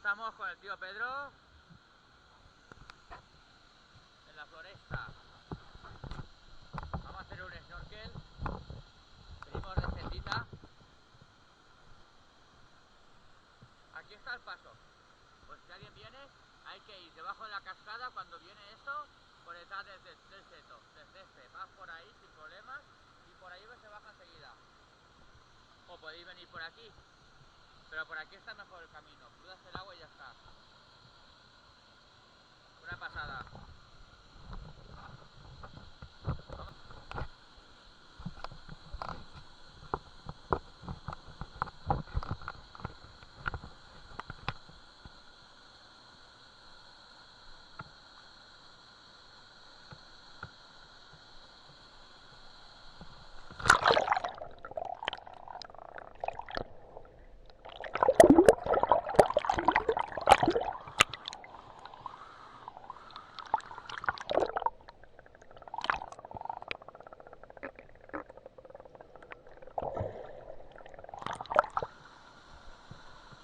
estamos con el tío Pedro en la floresta. Vamos a hacer un snorkel. Venimos de Cendita. Aquí está el paso. Pues si alguien viene, hay que ir debajo de la cascada cuando viene esto, por detrás del seto, del césped. Vas por ahí sin problemas y por ahí se baja enseguida. O podéis venir por aquí, pero por aquí está mejor el camino. Cruzas el agua y ya está. Una pasada.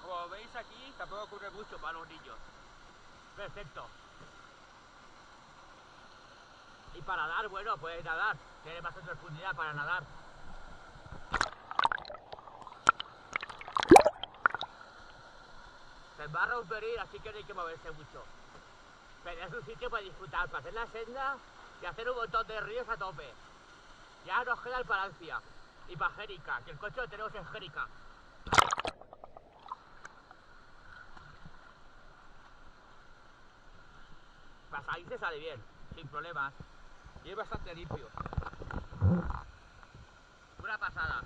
Como veis aquí, tampoco ocurre mucho para los niños. Perfecto. Y para nadar, bueno, puedes nadar. Tiene bastante profundidad para nadar. Se embarra un pelín, así que no hay que moverse mucho. Pero es un sitio para disfrutar, para hacer la senda y hacer un montón de ríos a tope. Ya nos queda el Palancia y para Jérica, que el coche lo tenemos en Jérica. Para salir se sale bien, sin problemas. Y es bastante limpio. Una pasada.